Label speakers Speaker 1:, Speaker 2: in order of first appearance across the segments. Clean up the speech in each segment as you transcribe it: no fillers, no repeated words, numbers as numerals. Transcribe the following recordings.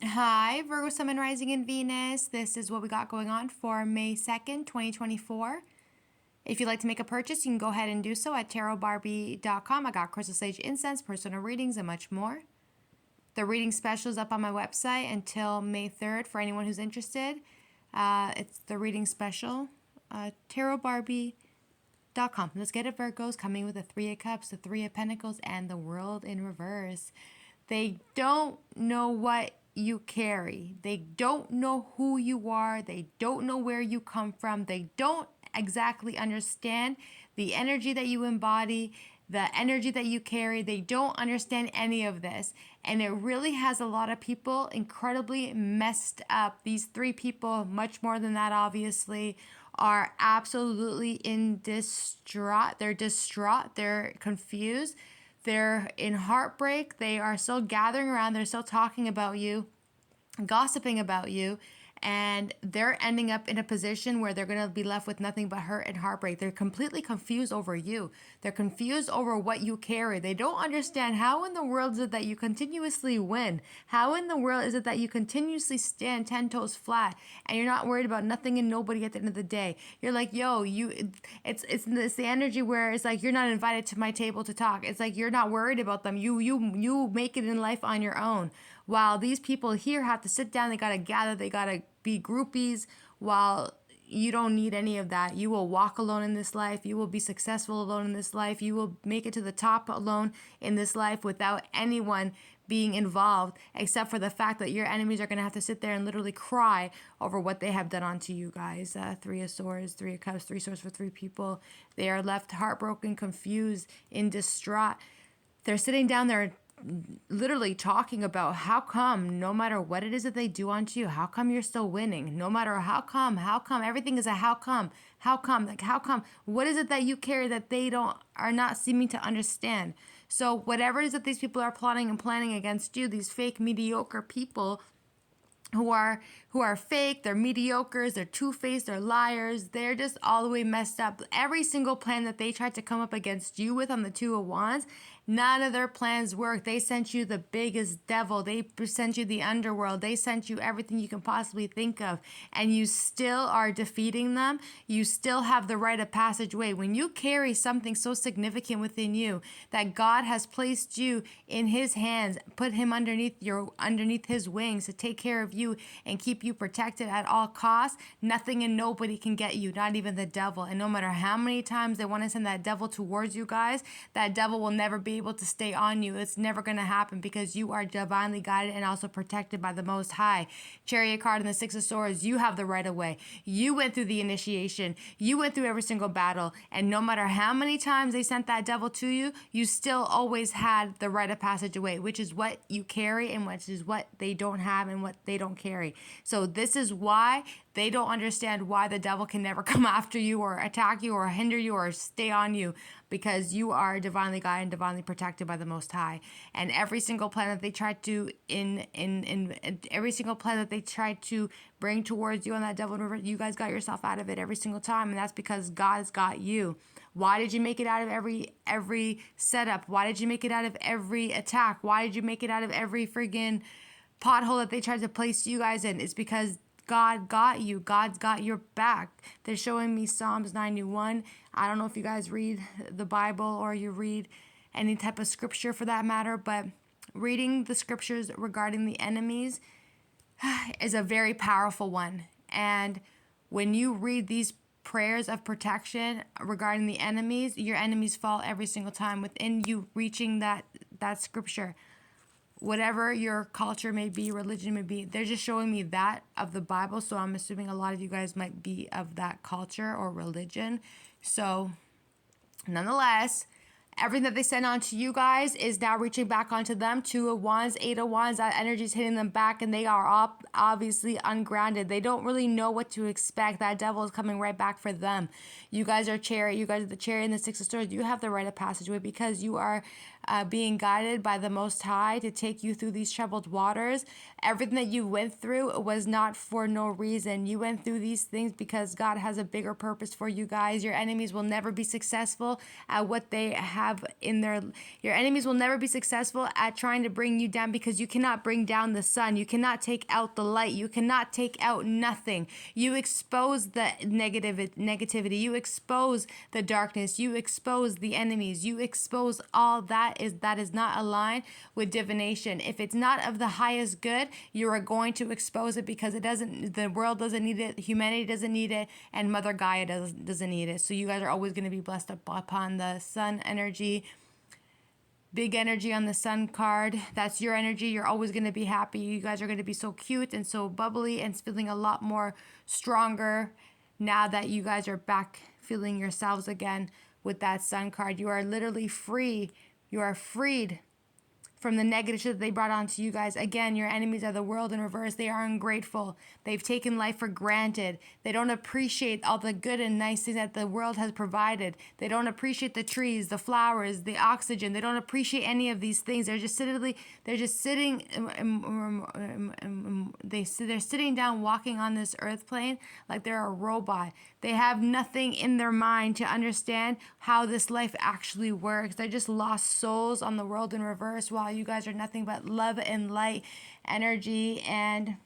Speaker 1: Hi, Virgo Sun, Rising in Venus. This is what we got going on for May 2nd, 2024. If you'd like to make a purchase, you can go ahead and do so at tarotbarbiecom. I got crystal sage incense, personal readings, and much more. The reading special is up on my website until May 3rd for anyone who's interested. It's the reading special, tarotbarbiecom. Let's get it, Virgos, coming with the Three of Cups, the Three of Pentacles, and the World in reverse. They don't know what you carry. They don't know who you are. They don't know where you come from. They don't exactly understand the energy that you embody, the energy that you carry. They don't understand any of this. And it really has a lot of people incredibly messed up. These three people, much more than that, obviously, are absolutely in distraught. They're distraught. They're confused. They're in heartbreak. They are still gathering around. They're still talking about you, gossiping about you, and they're ending up in a position where they're going to be left with nothing but hurt and heartbreak. They're completely confused over you. They're confused over what you carry. They don't understand how in the world is it that you continuously win? How in the world is it that you continuously stand 10 toes flat and you're not worried about nothing and nobody at the end of the day? You're like, yo, it's the energy where it's like you're not invited to my table to talk. It's like you're not worried about them. You make it in life on your own. While these people here have to sit down, they got to gather, they got to be groupies, while you don't need any of that. You will walk alone in this life. You will be successful alone in this life. You will make it to the top alone in this life without anyone being involved, except for the fact that your enemies are going to have to sit there and literally cry over what they have done onto you guys. Three of Swords, Three of Cups, three swords for three people. They are left heartbroken, confused, in distraught. They're sitting down there literally talking about how come no matter what it is that they do onto you, how come you're still winning? No matter how come, everything is a how come, like how come, what is it that you carry that they are not seeming to understand? So whatever it is that these people are plotting and planning against you, these fake mediocre people who are fake, they're mediocres, they're two-faced, they're liars, they're just all the way messed up. Every single plan that they tried to come up against you with on the Two of Wands, none of their plans worked. They sent you the biggest devil. They sent you the underworld. They sent you everything you can possibly think of. And you still are defeating them. You still have the rite of passageway. When you carry something so significant within you that God has placed you in his hands, put him underneath his wings to take care of you and keep you protected at all costs, nothing and nobody can get you, not even the devil. And no matter how many times they want to send that devil towards you guys, that devil will never be able to stay on you. It's never going to happen because you are divinely guided and also protected by the Most High. Chariot card and the Six of Swords, you have the right of way. You went through the initiation. You went through every single battle. And no matter how many times they sent that devil to you, you still always had the right of passage away, which is what you carry and which is what they don't have and what they don't carry. So this is why they don't understand why the devil can never come after you or attack you or hinder you or stay on you, because you are divinely guided and divinely protected by the Most High. And every single plan that they tried to every single plan that they tried to bring towards you on that devil river, you guys got yourself out of it every single time, and that's because God's got you. Why did you make it out of every setup? Why did you make it out of every attack? Why did you make it out of every friggin' pothole that they tried to place you guys in? It's because God got you. God's got your back. They're showing me Psalms 91. I don't know if you guys read the Bible or you read any type of scripture for that matter, but reading the scriptures regarding the enemies is a very powerful one. And when you read these prayers of protection regarding the enemies, your enemies fall every single time within you reaching that scripture. Whatever your culture may be, religion may be, they're just showing me that of the Bible. So I'm assuming a lot of you guys might be of that culture or religion. So nonetheless, everything that they send on to you guys is now reaching back onto them. Two of Wands, Eight of Wands, that energy is hitting them back, and they are obviously ungrounded. They don't really know what to expect. That devil is coming right back for them. You guys are Chariot. You guys are the Chariot and the Six of Swords. You have the rite of passageway because you are being guided by the Most High to take you through these troubled waters. Everything that you went through was not for no reason. You went through these things because God has a bigger purpose for you guys. Your enemies will never be successful at what they have in their... Your enemies will never be successful at trying to bring you down, because you cannot bring down the sun. You cannot take out the light. You cannot take out nothing. You expose the negativity. You expose the darkness. You expose the enemies. You expose all that is not aligned with divination. If it's not of the highest good, you are going to expose it, because it doesn't... The world doesn't need it. Humanity doesn't need it, and Mother Gaia doesn't need it. So you guys are always going to be blessed upon the sun energy. Big energy on the sun card. That's your energy. You're always going to be happy. You guys are going to be so cute and so bubbly and feeling a lot more stronger now that you guys are back feeling yourselves again with that sun card. You are literally free. You are freed from the negative shit that they brought onto you guys. Again, your enemies are the world in reverse. They are ungrateful. They've taken life for granted. They don't appreciate all the good and nice things that the world has provided. They don't appreciate the trees, the flowers, the oxygen. They don't appreciate any of these things. They're sitting down walking on this earth plane like they're a robot. They have nothing in their mind to understand how this life actually works. They're just lost souls on the world in reverse, while you guys are nothing but love and light energy. And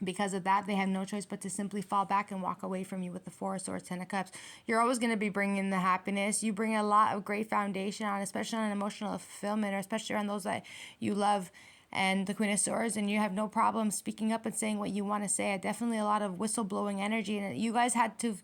Speaker 1: because of that, they have no choice but to simply fall back and walk away from you with the Four of Swords, Ten of Cups. You're always going to be bringing the happiness. You bring a lot of great foundation on, especially on emotional fulfillment, or especially on those that you love, and the Queen of Swords, and you have no problem speaking up and saying what you want to say. Definitely a lot of whistleblowing energy, and you guys had to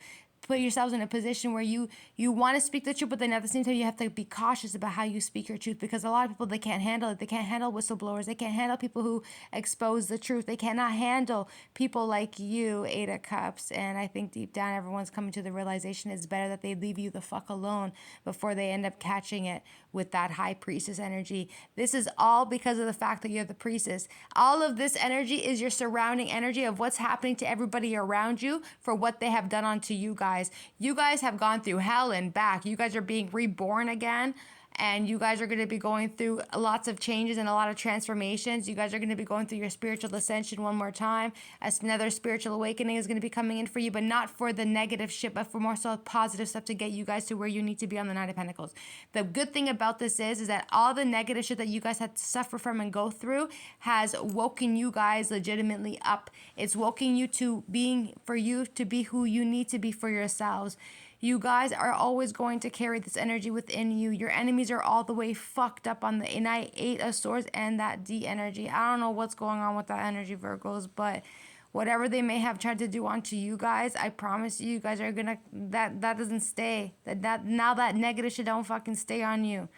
Speaker 1: put yourselves in a position where you want to speak the truth, but then at the same time you have to be cautious about how you speak your truth, because a lot of people, they can't handle it. They can't handle whistleblowers. They can't handle people who expose the truth. They cannot handle people like you, Eight of Cups. And I think deep down everyone's coming to the realization it's better that they leave you the fuck alone before they end up catching it with that High Priestess energy. This is all because of the fact that you're the Priestess. All of this energy is your surrounding energy of what's happening to everybody around you for what they have done onto you guys. You guys have gone through hell and back. You guys are being reborn again. And you guys are going to be going through lots of changes and a lot of transformations. You guys are going to be going through your spiritual ascension one more time. As another spiritual awakening is going to be coming in for you, but not for the negative shit, but for more so positive stuff to get you guys to where you need to be on the Knight of Pentacles. The good thing about this is that all the negative shit that you guys had to suffer from and go through has woken you guys legitimately up. It's woken you to being, for you to be who you need to be for yourselves. You guys are always going to carry this energy within you. Your enemies are all the way fucked up on the Eight of Swords and that D energy. I don't know what's going on with that energy, Virgos, but whatever they may have tried to do onto you guys, I promise you, you guys are gonna, that doesn't stay. Now that negative shit don't fucking stay on you.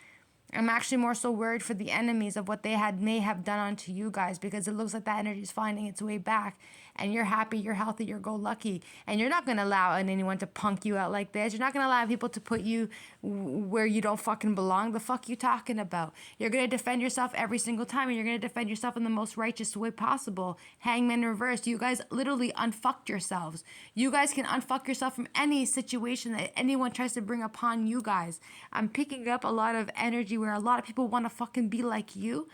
Speaker 1: I'm actually more so worried for the enemies of what they may have done onto you guys, because it looks like that energy is finding its way back, and you're happy, you're healthy, you're go-lucky, and you're not going to allow anyone to punk you out like this. You're not going to allow people to put you where you don't fucking belong. The fuck you talking about? You're going to defend yourself every single time, and you're going to defend yourself in the most righteous way possible. Hangman reversed. You guys literally unfucked yourselves. You guys can unfuck yourself from any situation that anyone tries to bring upon you guys. I'm picking up a lot of energy where a lot of people want to fucking be like you.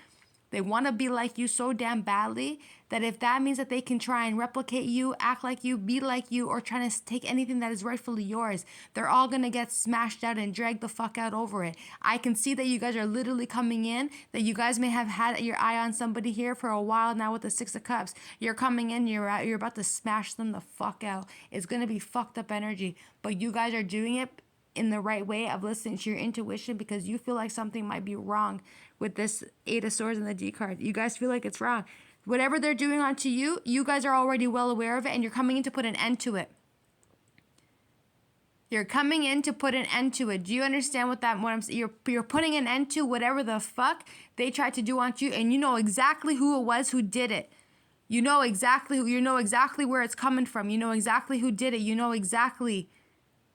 Speaker 1: They want to be like you so damn badly that if that means that they can try and replicate you, act like you, be like you, or try to take anything that is rightfully yours, they're all going to get smashed out and dragged the fuck out over it. I can see that you guys are literally coming in, that you guys may have had your eye on somebody here for a while now with the Six of Cups. You're coming in, you're about to smash them the fuck out. It's going to be fucked up energy, but you guys are doing it in the right way of listening to your intuition, because you feel like something might be wrong with this Eight of Swords and the D card. You guys feel like it's wrong. Whatever they're doing onto you, you guys are already well aware of it, and you're coming in to put an end to it. You're coming in to put an end to it. Do you understand what I'm saying? You're putting an end to whatever the fuck they tried to do onto you, and you know exactly who it was who did it. You know exactly where it's coming from. You know exactly who did it. You know exactly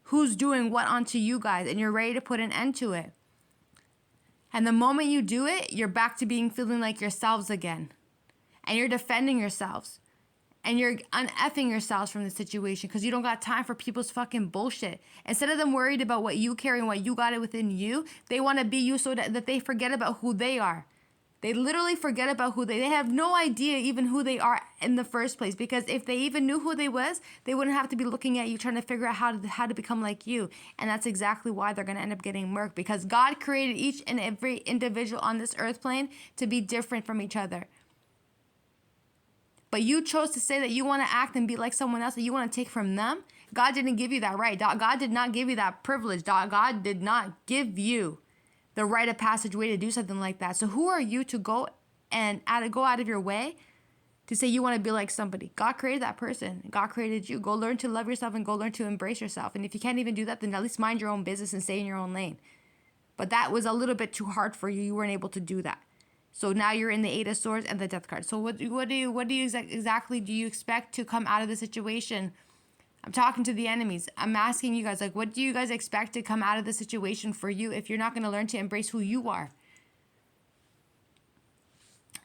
Speaker 1: who's doing what onto you guys, and you're ready to put an end to it. And the moment you do it, you're back to feeling like yourselves again. And you're defending yourselves. And you're uneffing yourselves from the situation because you don't got time for people's fucking bullshit. Instead of them worried about what you carry and what you got it within you, they want to be you so that they forget about who they are. They literally forget about who they have no idea even who they are in the first place, because if they even knew who they was, they wouldn't have to be looking at you trying to figure out how to become like you. And that's exactly why they're going to end up getting murked, because God created each and every individual on this earth plane to be different from each other. But you chose to say that you want to act and be like someone else, that you want to take from them. God didn't give you that right. God did not give you that privilege. God did not give you the rite of passageway to do something like that. So who are you to go out of your way to say you want to be like somebody? God created that person. God created you. Go learn to love yourself and go learn to embrace yourself. And if you can't even do that, then at least mind your own business and stay in your own lane. But that was a little bit too hard for you. You weren't able to do that. So now you're in the Eight of Swords and the Death card. So what exactly do you expect to come out of the situation? I'm talking to the enemies. I'm asking you guys, like, what do you guys expect to come out of the situation for you if you're not going to learn to embrace who you are?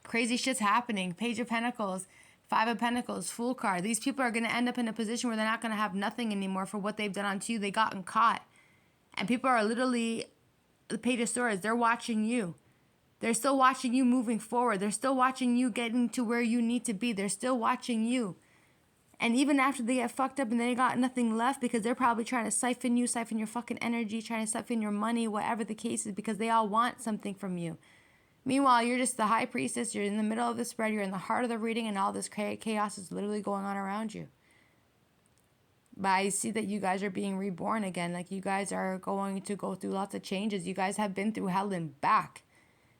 Speaker 1: Crazy shit's happening. Page of Pentacles, Five of Pentacles, Fool card. These people are going to end up in a position where they're not going to have nothing anymore for what they've done onto you. They gotten caught. And people are literally, the Page of Swords, they're watching you. They're still watching you moving forward. They're still watching you getting to where you need to be. They're still watching you. And even after they get fucked up and they got nothing left, because they're probably trying to siphon your fucking energy, trying to siphon your money, whatever the case is, because they all want something from you. Meanwhile, you're just the high priestess. You're in the middle of the spread. You're in the heart of the reading, and all this chaos is literally going on around you. But I see that you guys are being reborn again. Like, you guys are going to go through lots of changes. You guys have been through hell and back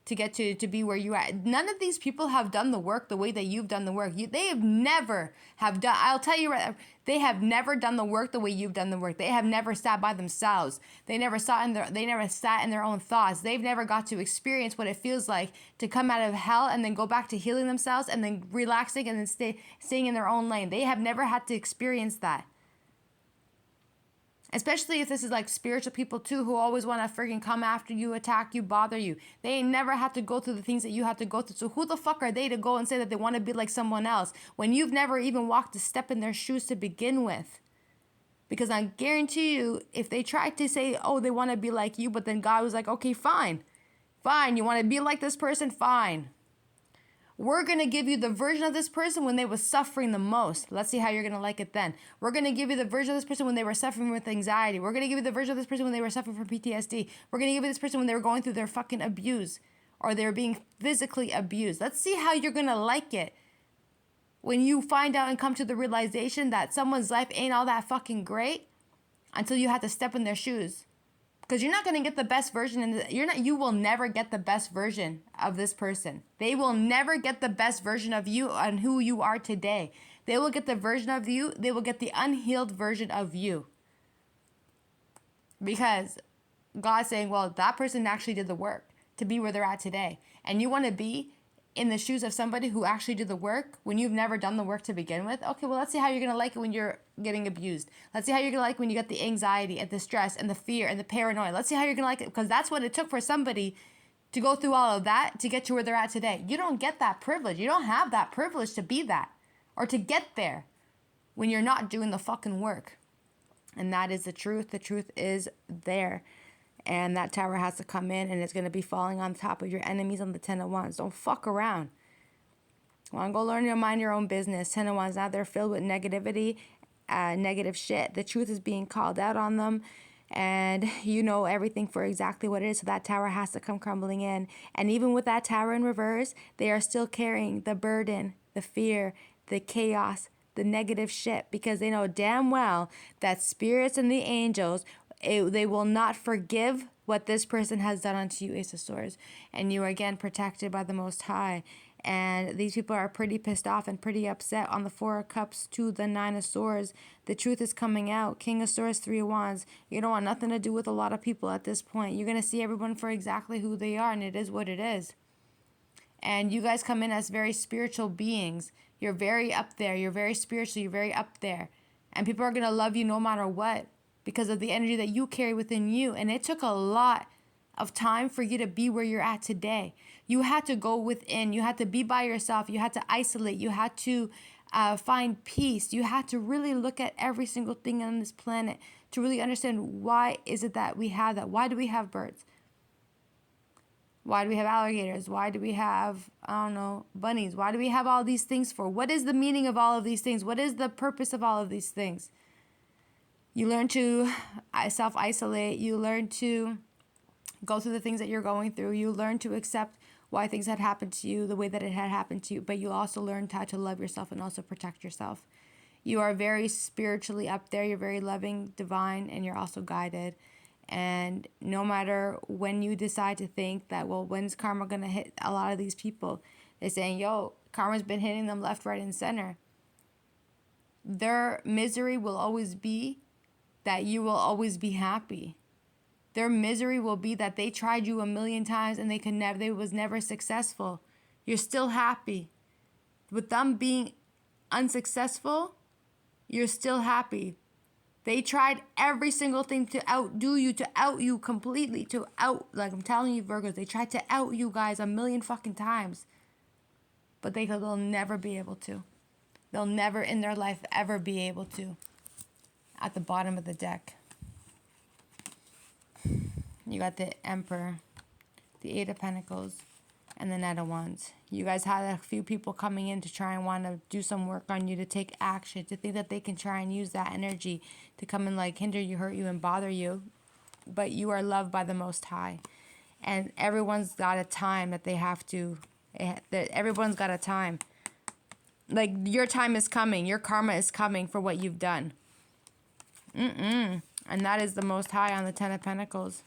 Speaker 1: to get to be where you are. None of these people have done the work the way that you've done the work. They have never have done, I'll tell you right, they have never done the work the way you've done the work. They have never sat by themselves. They never sat in their own thoughts. They've never got to experience what it feels like to come out of hell and then go back to healing themselves and then relaxing and then staying in their own lane. They have never had to experience that. Especially if this is like spiritual people too, who always want to freaking come after you, attack you, bother you. They ain't never had to go through the things that you had to go through. So who the fuck are they to go and say that they want to be like someone else when you've never even walked a step in their shoes to begin with? Because I guarantee you, if they tried to say, oh, they want to be like you, but then God was like, okay, fine. Fine, you want to be like this person? Fine. We're going to give you the version of this person when they were suffering the most. Let's see how you're going to like it then. We're going to give you the version of this person when they were suffering with anxiety. We're going to give you the version of this person when they were suffering from PTSD. We're going to give you this person when they were going through their fucking abuse or they were being physically abused. Let's see how you're going to like it when you find out and come to the realization that someone's life ain't all that fucking great until you have to step in their shoes. Because you're not going to get the best version, you will never get the best version of this person. They will never get the best version of you and who you are today. They will get the version of you, they will get the unhealed version of you. Because God's saying, well, that person actually did the work to be where they're at today. And you want to be in the shoes of somebody who actually did the work when you've never done the work to begin with. Okay, well, let's see how you're going to like it when you're getting abused. Let's see how you're going to like when you get the anxiety and the stress and the fear and the paranoia. Let's see how you're going to like it, because that's what it took for somebody to go through all of that to get to where they're at today. You don't get that privilege. You don't have that privilege to be that or to get there when you're not doing the fucking work. And that is the truth. The truth is there. And that tower has to come in, and it's going to be falling on top of your enemies on the Ten of Wands. Don't fuck around. Want to go learn to mind your own business. Ten of Wands, now they're filled with negativity, negative shit. The truth is being called out on them, and you know everything for exactly what it is. So that tower has to come crumbling in. And even with that tower in reverse, they are still carrying the burden, the fear, the chaos, the negative shit, because they know damn well that spirits and the angels, they will not forgive what this person has done unto you, Ace of Swords. And you are again protected by the Most High. And these people are pretty pissed off and pretty upset on the Four of Cups to the Nine of Swords. The truth is coming out. King of Swords, Three of Wands. You don't want nothing to do with a lot of people at this point. You're going to see everyone for exactly who they are, and it is what it is. And you guys come in as very spiritual beings. You're very up there. You're very spiritual. You're very up there. And people are going to love you no matter what, because of the energy that you carry within you. And it took a lot of time for you to be where you're at today. You had to go within. You had to be by yourself. You had to isolate. You had to find peace. You had to really look at every single thing on this planet to really understand, why is it that we have that? Why do we have birds? Why do we have alligators? Why do we have, I don't know, bunnies? Why do we have all these things for? What is the meaning of all of these things? What is the purpose of all of these things? You learn to self-isolate. You learn to go through the things that you're going through. You learn to accept why things had happened to you the way that it had happened to you. But you also learn how to love yourself and also protect yourself. You are very spiritually up there. You're very loving, divine, and you're also guided. And no matter when you decide to think that, well, when's karma going to hit a lot of these people? They're saying, yo, karma's been hitting them left, right, and center. Their misery will always be that you will always be happy. Their misery will be that they tried you a million times and they was never successful. You're still happy. With them being unsuccessful, you're still happy. They tried every single thing to outdo you, to out you completely, like I'm telling you, Virgos, they tried to out you guys a million fucking times. But they'll never be able to. They'll never in their life ever be able to. At the bottom of the deck, you got the Emperor, the Eight of Pentacles, and the Knight of Wands. You guys had a few people coming in to try and want to do some work on you, to take action, to think that they can try and use that energy to come and like hinder you, hurt you, and bother you. But you are loved by the Most High. And everyone's got a time that they have to, everyone's got a time. Like, your time is coming. Your karma is coming for what you've done. And that is the Most High on the Ten of Pentacles.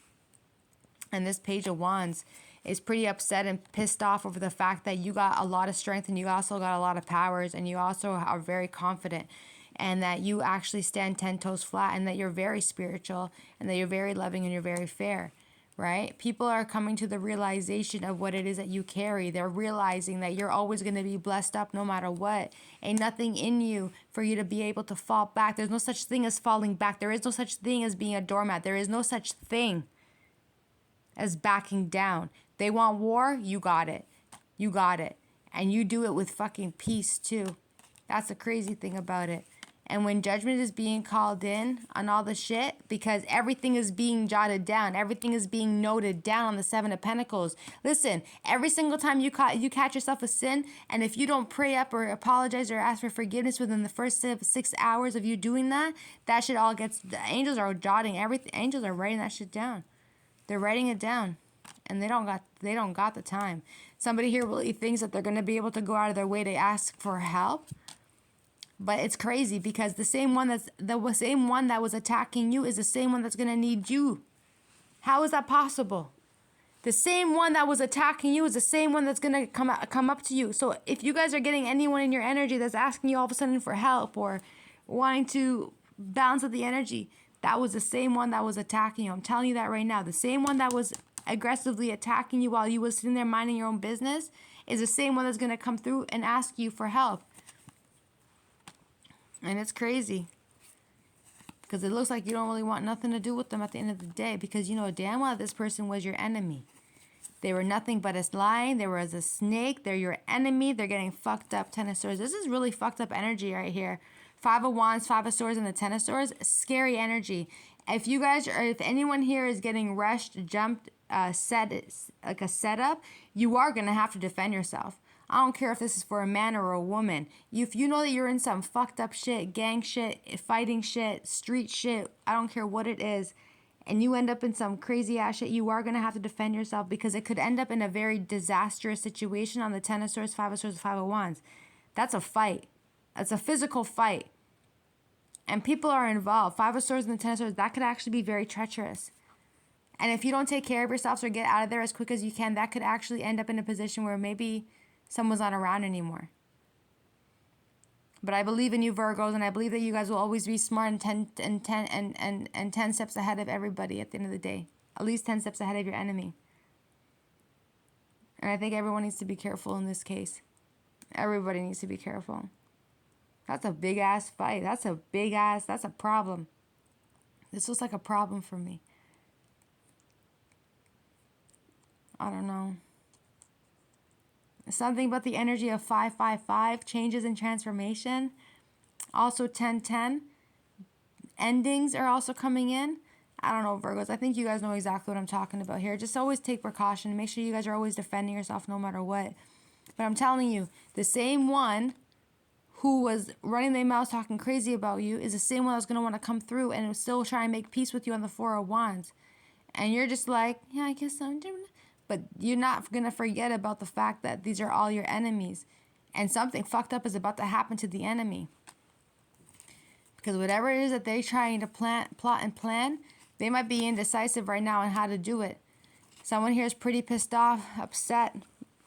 Speaker 1: And this Page of Wands is pretty upset and pissed off over the fact that you got a lot of strength and you also got a lot of powers and you also are very confident, and that you actually stand 10 toes flat, and that you're very spiritual, and that you're very loving, and you're very fair, right? People are coming to the realization of what it is that you carry. They're realizing that you're always going to be blessed up no matter what. Ain't nothing in you for you to be able to fall back. There's no such thing as falling back. There is no such thing as being a doormat. There is no such thing as backing down. They want war, you got it. You got it. And you do it with fucking peace too. That's the crazy thing about it. And when judgment is being called in on all the shit, because everything is being jotted down, everything is being noted down on the Seven of Pentacles. Listen, every single time you catch yourself a sin, and if you don't pray up or apologize or ask for forgiveness within the first 6 hours of you doing that, that shit all gets, the angels are jotting everything. Angels are writing that shit down. They're writing it down. And they don't got the time. Somebody here really thinks that they're going to be able to go out of their way to ask for help. But it's crazy, because the same one that was attacking you is the same one that's going to need you. How is that possible? The same one that was attacking you is the same one that's going to come up to you. So if you guys are getting anyone in your energy that's asking you all of a sudden for help or wanting to balance out the energy, that was the same one that was attacking you. I'm telling you that right now. The same one that was aggressively attacking you while you were sitting there minding your own business is the same one that's going to come through and ask you for help. And it's crazy, because it looks like you don't really want nothing to do with them at the end of the day, because you know damn well this person was your enemy. They were nothing but a lion. They were as a snake. They're your enemy. They're getting fucked up. Ten of Swords. This is really fucked up energy right here. Five of Wands, Five of Swords, and the Ten of Swords. Scary energy. If you guys are, if anyone here is getting rushed, jumped, like a setup, you are going to have to defend yourself. I don't care if this is for a man or a woman. If you know that you're in some fucked up shit, gang shit, fighting shit, street shit, I don't care what it is, and you end up in some crazy ass shit, you are going to have to defend yourself, because it could end up in a very disastrous situation on the Ten of Swords, Five of Swords, Five of Wands. That's a fight. That's a physical fight. And people are involved. Five of Swords and the Ten of Swords, that could actually be very treacherous. And if you don't take care of yourself or get out of there as quick as you can, that could actually end up in a position where maybe someone's not around anymore. But I believe in you, Virgos, and I believe that you guys will always be smart and 10 steps ahead of everybody at the end of the day. At least 10 steps ahead of your enemy. And I think everyone needs to be careful in this case. Everybody needs to be careful. That's a big ass fight. That's a problem. This looks like a problem for me. I don't know. Something about the energy of 555, changes and transformation. Also 1010, endings are also coming in. I don't know, Virgos. I think you guys know exactly what I'm talking about here. Just always take precaution. Make sure you guys are always defending yourself no matter what. But I'm telling you, the same one who was running their mouth talking crazy about you is the same one that's going to want to come through and still try and make peace with you on the Four of Wands. And you're just like, yeah, I guess I'm doing it. But you're not going to forget about the fact that these are all your enemies. And something fucked up is about to happen to the enemy. Because whatever it is that they're trying to plot and plan, they might be indecisive right now on how to do it. Someone here is pretty pissed off, upset,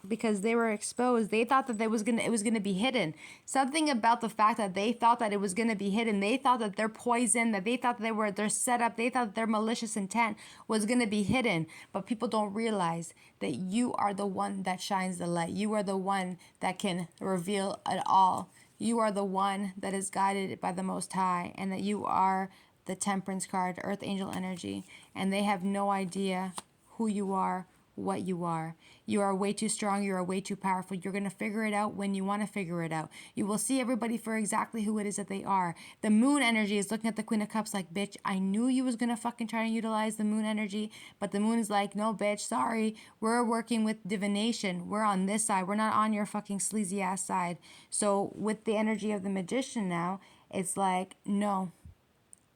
Speaker 1: because they were exposed. They thought that it was gonna be hidden. Something about the fact that they thought that it was gonna be hidden. They thought that their poison, that they thought that their setup, they thought that their malicious intent was gonna be hidden. But people don't realize that you are the one that shines the light. You are the one that can reveal it all. You are the one that is guided by the Most High, and that you are the Temperance card, Earth Angel energy, and they have no idea who you are, what you are. You are way too strong. You are way too powerful. You're going to figure it out when you want to figure it out. You will see everybody for exactly who it is that they are. The moon energy is looking at the Queen of Cups like, bitch, I knew you was going to fucking try and utilize the moon energy, but the moon is like, no, bitch, sorry. We're working with divination. We're on this side. We're not on your fucking sleazy ass side. So with the energy of the Magician now, it's like, no.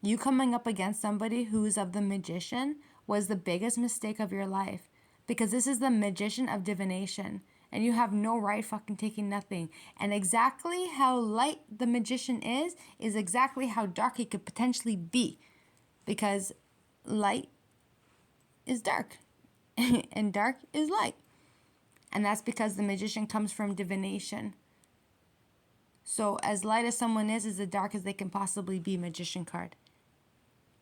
Speaker 1: You coming up against somebody who's of the Magician was the biggest mistake of your life. Because this is the Magician of divination. And you have no right fucking taking nothing. And exactly how light the Magician is exactly how dark he could potentially be. Because light is dark. And dark is light. And that's because the Magician comes from divination. So as light as someone is as dark as they can possibly be, Magician card.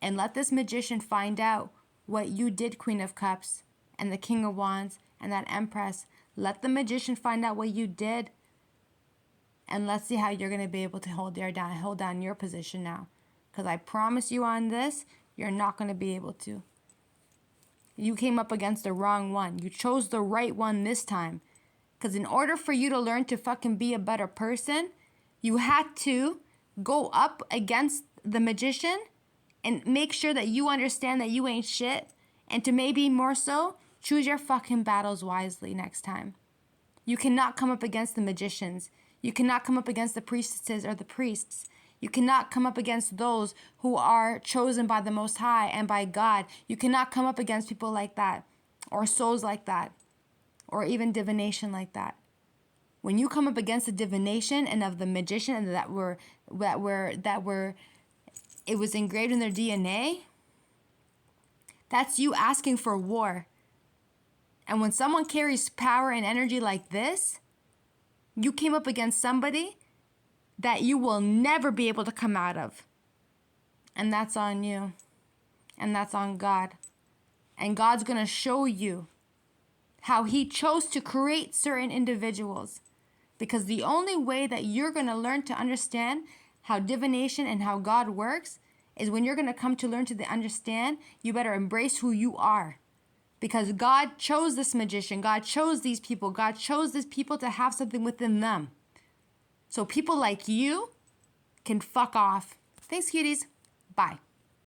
Speaker 1: And let this Magician find out what you did, Queen of Cups, and the King of Wands, and that Empress. Let the Magician find out what you did. And let's see how you're going to be able to hold down your position now. Because I promise you on this, you're not going to be able to. You came up against the wrong one. You chose the right one this time. Because in order for you to learn to fucking be a better person, you had to go up against the Magician and make sure that you understand that you ain't shit. And to maybe more so, choose your fucking battles wisely next time. You cannot come up against the magicians. You cannot come up against the priestesses or the priests. You cannot come up against those who are chosen by the Most High and by God. You cannot come up against people like that, or souls like that, or even divination like that. When you come up against the divination and of the magician and that it was engraved in their DNA, that's you asking for war. And when someone carries power and energy like this, you came up against somebody that you will never be able to come out of. And that's on you. And that's on God. And God's going to show you how He chose to create certain individuals. Because the only way that you're going to learn to understand how divination and how God works is when you're going to come to learn to understand, you better embrace who you are. Because God chose this magician. God chose these people. God chose these people to have something within them. So people like you can fuck off. Thanks, cuties. Bye.